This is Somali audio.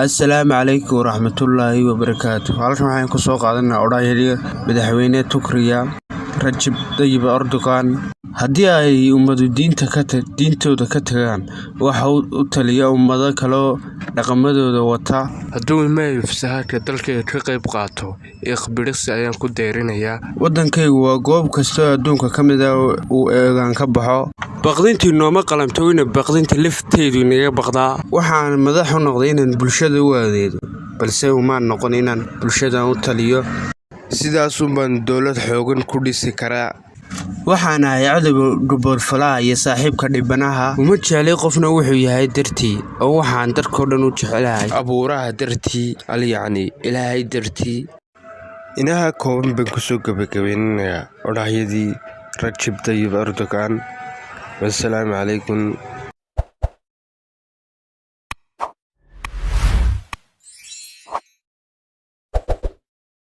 Assalaamu calaykum waraxmatullaahi wabarakaatuh. Halkan waxaan ku soo qaadanaa odhahyo madaxweyne Turkiga Rajab Tayyip Erdogan. Haddii ay ummadu diintooda ka tagaan, waxa uu taliya ummado kale dhaqamadooda wata. hadduu imayo fasahaadka dalka ka qayb qaato ikhbiris ayaan ku deerinayaa. Waddankaygu waa goob kasta oo adduunka ka mid ah uu eegaan ka baxo. Baqdintii nooma qalanto ina baqdinta lafteedu inaga baqdaa. Waxaan madax u noqday inaan bulshada u adeego, balse uma noqon inaan bulshada u taliyo. Sidaas baan dowlad xoogan ku dhisi karaa. Waxaan ahay cadowga gaboodfalaha iyo saaxiibka dhibanaha. Uma jecli qofna wuxuu yahay dartii, oo waxaan dadkoo dhan u jecelahay abuuraha dartii, yacni ilaahay dartii. Inaha kooban baan kusoo gabagabeynayaa odhahyadii Rajab Tayyip Erdogan. Wassalaamu calaykum.